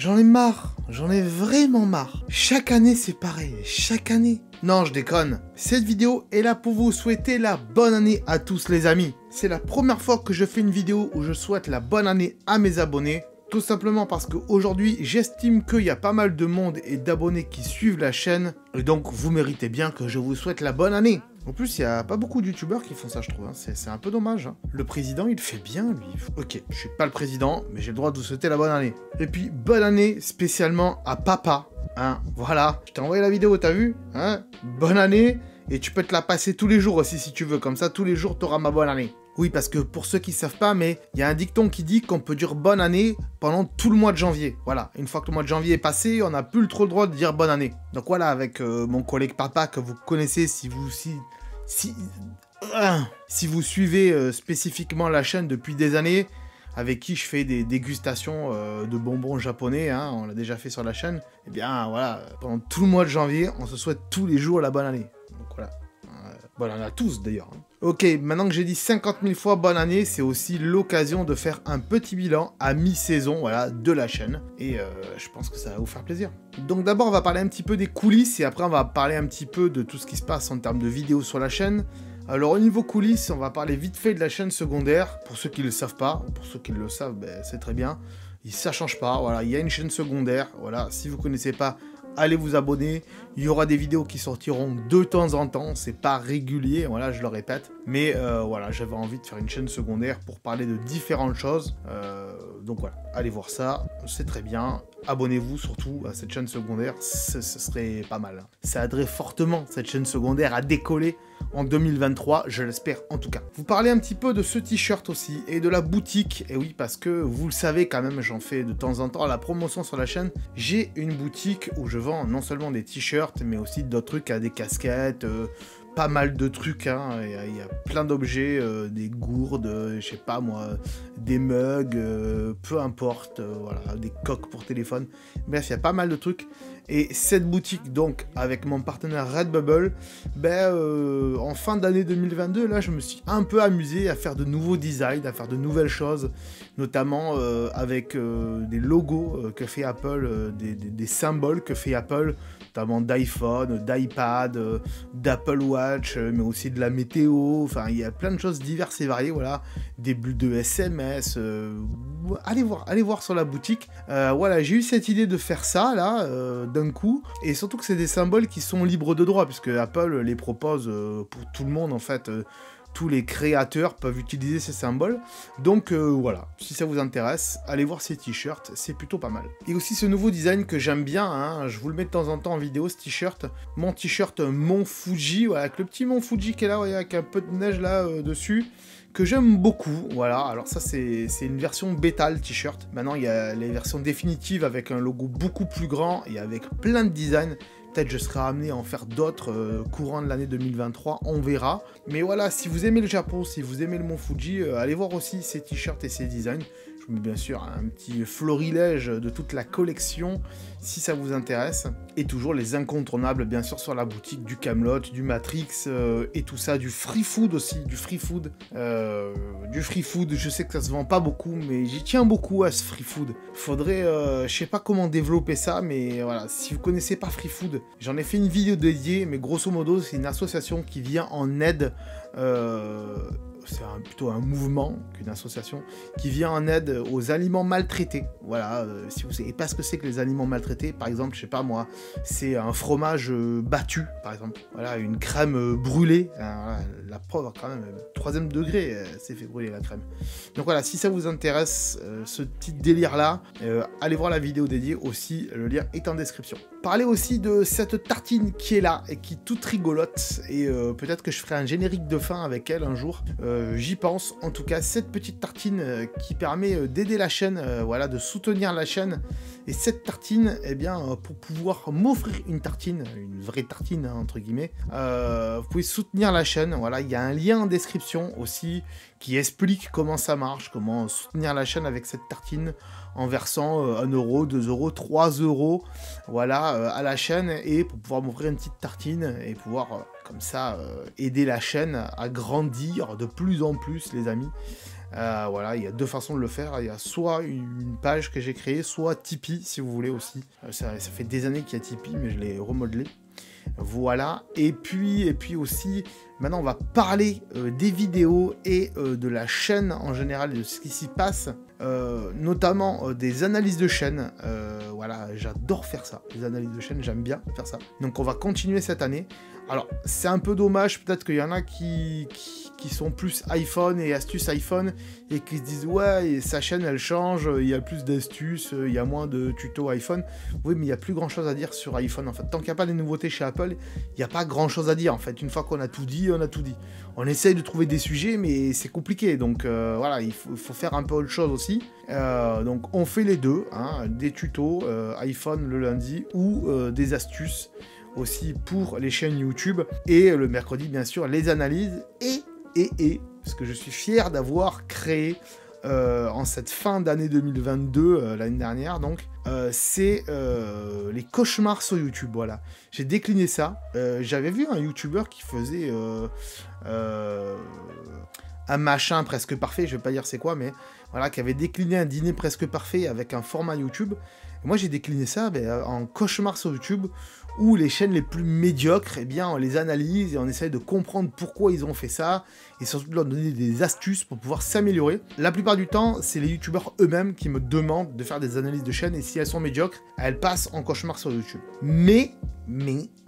J'en ai marre, j'en ai vraiment marre. Chaque année c'est pareil, chaque année. Non, je déconne. Cette vidéo est là pour vous souhaiter la bonne année à tous les amis. C'est la première fois que je fais une vidéo où je souhaite la bonne année à mes abonnés. Tout simplement parce qu'aujourd'hui, j'estime qu'il y a pas mal de monde et d'abonnés qui suivent la chaîne. Et donc, vous méritez bien que je vous souhaite la bonne année. En plus, il n'y a pas beaucoup de youtubeurs qui font ça, je trouve. Hein. C'est un peu dommage. Hein. Le président, il fait bien, lui. Ok, je suis pas le président, mais j'ai le droit de vous souhaiter la bonne année. Et puis, bonne année spécialement à papa. Hein, voilà, je t'ai envoyé la vidéo, t'as vu? Hein? Bonne année. Et tu peux te la passer tous les jours aussi, si tu veux. Comme ça, tous les jours, t'auras ma bonne année. Oui, parce que pour ceux qui ne savent pas, mais il y a un dicton qui dit qu'on peut dire bonne année pendant tout le mois de janvier. Voilà, une fois que le mois de janvier est passé, on n'a plus trop le droit de dire bonne année. Donc voilà, avec mon collègue papa que vous connaissez si vous suivez spécifiquement la chaîne depuis des années, avec qui je fais des dégustations de bonbons japonais, hein, on l'a déjà fait sur la chaîne, et bien voilà, pendant tout le mois de janvier, on se souhaite tous les jours la bonne année. Donc voilà, bonne année à tous d'ailleurs. Hein. Ok, maintenant que j'ai dit 50 000 fois bonne année, c'est aussi l'occasion de faire un petit bilan à mi-saison, voilà, de la chaîne. Et je pense que ça va vous faire plaisir. Donc d'abord, on va parler un petit peu des coulisses et après, on va parler un petit peu de tout ce qui se passe en termes de vidéos sur la chaîne. Alors au niveau coulisses, on va parler vite fait de la chaîne secondaire. Pour ceux qui ne le savent pas, pour ceux qui le savent, ben, c'est très bien. Ça change pas, voilà, il y a une chaîne secondaire. Voilà, si vous ne connaissez pas, allez vous abonner, il y aura des vidéos qui sortiront de temps en temps, c'est pas régulier, voilà, je le répète. Mais voilà, j'avais envie de faire une chaîne secondaire pour parler de différentes choses. Donc voilà, allez voir ça, c'est très bien. Abonnez-vous surtout à cette chaîne secondaire, ce serait pas mal. Ça aiderait fortement cette chaîne secondaire à décoller en 2023, je l'espère en tout cas. Vous parlez un petit peu de ce t-shirt aussi et de la boutique. Et oui, parce que vous le savez quand même, j'en fais de temps en temps la promotion sur la chaîne. J'ai une boutique où je vends non seulement des t-shirts, mais aussi d'autres trucs, des casquettes, pas mal de trucs, hein. Il y a plein d'objets, des gourdes, je sais pas moi, des mugs, peu importe, voilà, des coques pour téléphone. Bref, il y a pas mal de trucs. Et cette boutique, donc, avec mon partenaire Redbubble, ben, en fin d'année 2022, là, je me suis un peu amusé à faire de nouveaux designs, à faire de nouvelles choses, notamment avec des logos que fait Apple, des symboles que fait Apple, notamment d'iPhone, d'iPad, d'Apple Watch, mais aussi de la météo, enfin, il y a plein de choses diverses et variées, voilà, des bulles de SMS, allez voir sur la boutique. Voilà, j'ai eu cette idée de faire ça, là, d'un coup, et surtout que c'est des symboles qui sont libres de droit, puisque Apple les propose pour tout le monde, en fait, tous les créateurs peuvent utiliser ces symboles. Donc voilà, si ça vous intéresse, allez voir ces t-shirts, c'est plutôt pas mal. Et aussi ce nouveau design que j'aime bien, hein, je vous le mets de temps en temps en vidéo, ce t-shirt. Mon t-shirt Mont Fuji, voilà, avec le petit Mont Fuji qui est là, voyez, avec un peu de neige là dessus, que j'aime beaucoup, voilà. Alors ça c'est une version bêta, le t-shirt. Maintenant il y a les versions définitives avec un logo beaucoup plus grand et avec plein de designs. Peut-être je serai amené à en faire d'autres courant de l'année 2023, on verra. Mais voilà, si vous aimez le Japon, si vous aimez le Mont Fuji, allez voir aussi ces t-shirts et ces designs. Je vous mets bien sûr un petit florilège de toute la collection, si ça vous intéresse. Et toujours les incontournables, bien sûr, sur la boutique, du Camelot, du Matrix, et tout ça, du free food aussi, du free food. Je sais que ça se vend pas beaucoup, mais j'y tiens beaucoup à ce free food. Faudrait, je sais pas comment développer ça, mais voilà, si vous connaissez pas free food, j'en ai fait une vidéo dédiée, mais grosso modo, c'est une association qui vient en aide, c'est plutôt un mouvement qu'une association, qui vient en aide aux aliments maltraités. Voilà, si vous savez pas ce que c'est que les aliments maltraités, par exemple, je sais pas moi, c'est un fromage battu, par exemple. Voilà, une crème brûlée, voilà, la preuve quand même, 3e degré, c'est fait brûler la crème. Donc voilà, si ça vous intéresse, ce petit délire-là, allez voir la vidéo dédiée aussi, le lien est en description. Parlez aussi de cette tartine qui est là et qui est toute rigolote, et peut-être que je ferai un générique de fin avec elle un jour. J'y pense. En tout cas, cette petite tartine qui permet d'aider la chaîne, voilà, de soutenir la chaîne. Et cette tartine, eh bien, pour pouvoir m'offrir une tartine, une vraie tartine, hein, entre guillemets, vous pouvez soutenir la chaîne. Voilà, il y a un lien en description aussi qui explique comment ça marche, comment soutenir la chaîne avec cette tartine en versant 1 euro, 2 euros, 3 euros, voilà, à la chaîne, et pour pouvoir m'offrir une petite tartine et pouvoir comme ça aider la chaîne à grandir de plus en plus, les amis. Voilà, il y a 2 façons de le faire. Il y a soit une page que j'ai créée, soit Tipeee, si vous voulez aussi. Ça fait des années qu'il y a Tipeee, mais je l'ai remodelé. Voilà, et puis aussi, maintenant on va parler des vidéos et de la chaîne en général, de ce qui s'y passe, notamment des analyses de chaîne. Voilà, j'adore faire ça, les analyses de chaîne, j'aime bien faire ça. Donc on va continuer cette année. Alors, c'est un peu dommage, peut-être qu'il y en a qui sont plus iPhone et astuces iPhone et qui se disent « Ouais, sa chaîne, elle change, il y a plus d'astuces, il y a moins de tutos iPhone. » Oui, mais il n'y a plus grand-chose à dire sur iPhone, en fait. Tant qu'il n'y a pas de nouveautés chez Apple, il n'y a pas grand-chose à dire, en fait. Une fois qu'on a tout dit, on a tout dit. On essaye de trouver des sujets, mais c'est compliqué. Donc, voilà, il faut faire un peu autre chose aussi. Donc, on fait les deux, hein, des tutos iPhone le lundi ou des astuces aussi pour les chaînes YouTube, et le mercredi bien sûr les analyses, et parce que je suis fier d'avoir créé en cette fin d'année 2022, l'année dernière donc, c'est les cauchemars sur YouTube. Voilà, j'ai décliné ça. J'avais vu un YouTuber qui faisait un machin presque parfait, je vais pas dire c'est quoi, mais voilà, qui avait décliné un dîner presque parfait avec un format YouTube. Et moi j'ai décliné ça en cauchemar sur YouTube, où les chaînes les plus médiocres, eh bien on les analyse et on essaye de comprendre pourquoi ils ont fait ça, et surtout de leur donner des astuces pour pouvoir s'améliorer. La plupart du temps, c'est les youtubeurs eux-mêmes qui me demandent de faire des analyses de chaînes, et si elles sont médiocres, elles passent en cauchemar sur YouTube. Mais,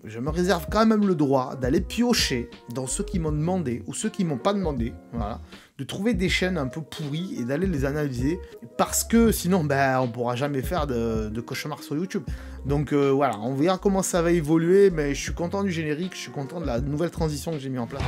je me réserve quand même le droit d'aller piocher dans ceux qui m'ont demandé, ou ceux qui m'ont pas demandé, voilà, de trouver des chaînes un peu pourries et d'aller les analyser, parce que sinon, on pourra jamais faire de cauchemar sur YouTube. Donc voilà, on verra comment ça va évoluer, mais je suis content du générique, je suis content de la nouvelle transition que j'ai mis en place.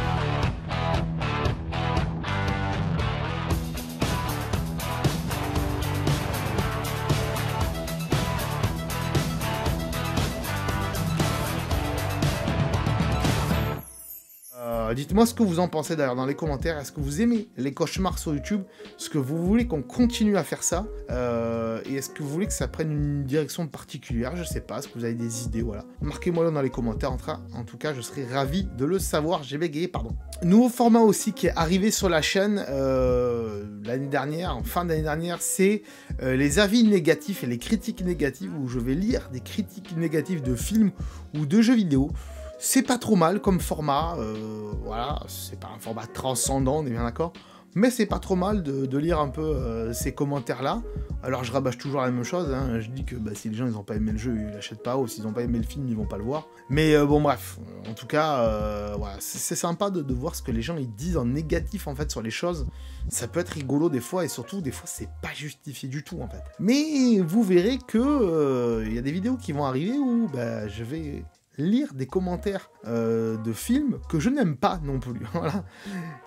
Dites-moi ce que vous en pensez d'ailleurs dans les commentaires. Est-ce que vous aimez les cauchemars sur YouTube? Est-ce que vous voulez qu'on continue à faire ça? Et est-ce que vous voulez que ça prenne une direction particulière? Je sais pas, est-ce que vous avez des idées? Voilà. Marquez-moi dans les commentaires. En tout cas, je serais ravi de le savoir. J'ai bégayé, pardon. Nouveau format aussi qui est arrivé sur la chaîne l'année dernière, en fin d'année dernière, c'est les avis négatifs et les critiques négatives, où je vais lire des critiques négatives de films ou de jeux vidéo. C'est pas trop mal comme format, voilà, c'est pas un format transcendant, on est bien d'accord, mais c'est pas trop mal de lire un peu ces commentaires-là. Alors je rabâche toujours la même chose, hein. Je dis que si les gens ils ont pas aimé le jeu, ils l'achètent pas, ou s'ils ont pas aimé le film, ils vont pas le voir. Mais bon bref, en tout cas, voilà, c'est sympa de voir ce que les gens ils disent en négatif en fait sur les choses. Ça peut être rigolo des fois, et surtout des fois c'est pas justifié du tout en fait. Mais vous verrez que y a des vidéos qui vont arriver où je vais lire des commentaires de films que je n'aime pas non plus. Voilà.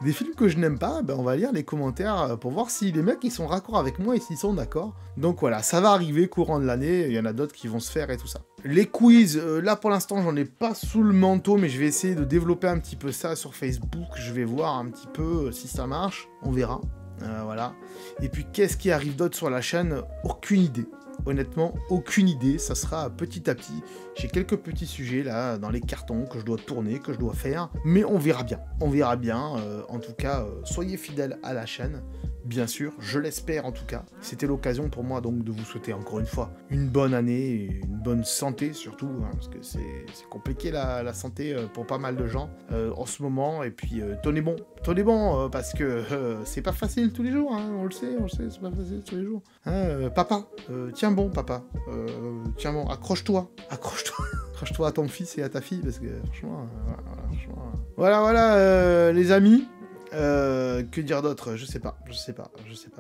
Des films que je n'aime pas, on va lire les commentaires pour voir si les mecs ils sont raccord avec moi et s'ils sont d'accord. Donc voilà, ça va arriver courant de l'année, il y en a d'autres qui vont se faire et tout ça. Les quiz, là pour l'instant j'en ai pas sous le manteau, mais je vais essayer de développer un petit peu ça sur Facebook, je vais voir un petit peu si ça marche, on verra. Voilà. Et puis qu'est-ce qui arrive d'autre sur la chaîne? Aucune idée. Honnêtement, aucune idée, ça sera petit à petit. J'ai quelques petits sujets là dans les cartons que je dois tourner, que je dois faire, mais on verra bien. On verra bien. En tout cas, soyez fidèles à la chaîne, bien sûr, je l'espère en tout cas. C'était l'occasion pour moi donc de vous souhaiter encore une fois une bonne année et une bonne santé surtout, hein, parce que c'est compliqué la santé pour pas mal de gens en ce moment. Et puis tenez bon, parce que c'est pas facile tous les jours, hein, on le sait, c'est pas facile tous les jours. Hein, papa, tiens bon papa, tiens bon, accroche-toi. Accroche-toi à ton fils et à ta fille, parce que franchement, voilà, les amis. Que dire d'autre? Je sais pas.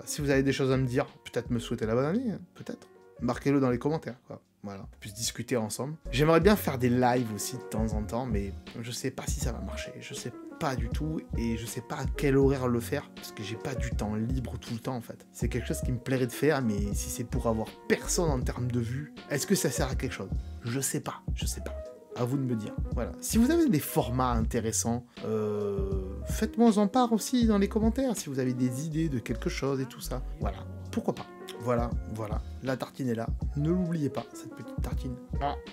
Si vous avez des choses à me dire, peut-être me souhaiter la bonne année, hein, peut-être. Marquez-le dans les commentaires, quoi. Voilà, on puisse discuter ensemble. J'aimerais bien faire des lives aussi de temps en temps, mais je sais pas si ça va marcher. Je sais pas du tout, et je sais pas à quel horaire le faire, parce que j'ai pas du temps libre tout le temps en fait. C'est quelque chose qui me plairait de faire, mais si c'est pour avoir personne en termes de vues, est-ce que ça sert à quelque chose? Je sais pas. À vous de me dire. Voilà. Si vous avez des formats intéressants, faites-moi en part aussi dans les commentaires, si vous avez des idées de quelque chose et tout ça. Voilà. Pourquoi pas? Voilà. La tartine est là. Ne l'oubliez pas, cette petite tartine.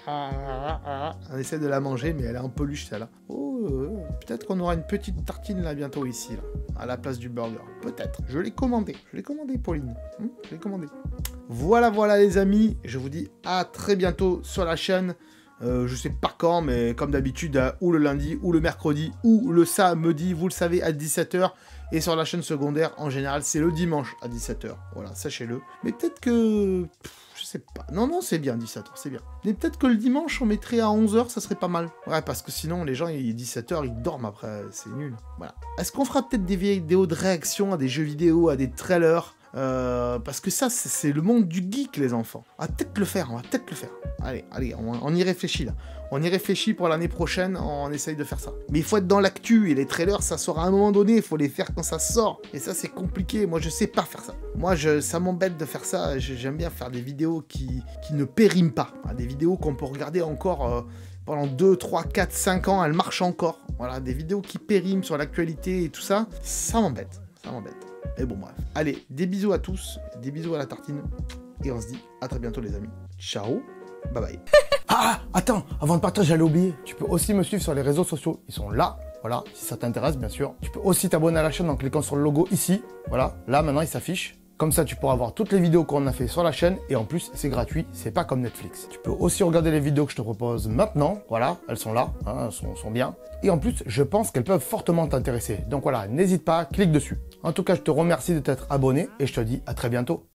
On essaie de la manger, mais elle est en peluche, celle-là. Oh, peut-être qu'on aura une petite tartine là bientôt ici, là. à la place du burger. Peut-être. Je l'ai commandé, Pauline. Je l'ai commandé. Voilà, voilà les amis. Je vous dis à très bientôt sur la chaîne. Je sais pas quand, mais comme d'habitude, ou le lundi, ou le mercredi, ou le samedi, vous le savez, à 17 h. Et sur la chaîne secondaire, en général, c'est le dimanche à 17 h. Voilà, sachez-le. Mais peut-être que... je sais pas. Non, non, c'est bien, 17 h, c'est bien. Mais peut-être que le dimanche, on mettrait à 11 h, ça serait pas mal. Ouais, parce que sinon, les gens, il est 17 h, ils dorment après. C'est nul. Voilà. Est-ce qu'on fera peut-être des vidéos de réaction à des jeux vidéo, à des trailers parce que ça, c'est le monde du geek, les enfants. On va peut-être le faire, Allez, allez, on y réfléchit, là. On y réfléchit pour l'année prochaine, on essaye de faire ça. Mais il faut être dans l'actu, et les trailers, ça sort à un moment donné, il faut les faire quand ça sort. Et ça, c'est compliqué, moi, je sais pas faire ça. Moi, ça m'embête de faire ça, j'aime bien faire des vidéos qui ne périment pas. Des vidéos qu'on peut regarder encore... pendant 2, 3, 4, 5 ans, elles marchent encore. Voilà, des vidéos qui périment sur l'actualité et tout ça, ça m'embête, Mais bon, bref. Allez, des bisous à tous, des bisous à la tartine, et on se dit à très bientôt les amis. Ciao, bye bye. Ah, attends, avant de partir, j'allais oublier. Tu peux aussi me suivre sur les réseaux sociaux, ils sont là. Voilà, si ça t'intéresse, bien sûr. Tu peux aussi t'abonner à la chaîne en cliquant sur le logo ici. Voilà, là, maintenant, il s'affiche. Comme ça, tu pourras voir toutes les vidéos qu'on a fait sur la chaîne. Et en plus, c'est gratuit, c'est pas comme Netflix. Tu peux aussi regarder les vidéos que je te propose maintenant. Voilà, elles sont là, hein, elles sont bien. Et en plus, je pense qu'elles peuvent fortement t'intéresser. Donc voilà, n'hésite pas, clique dessus. En tout cas, je te remercie de t'être abonné et je te dis à très bientôt.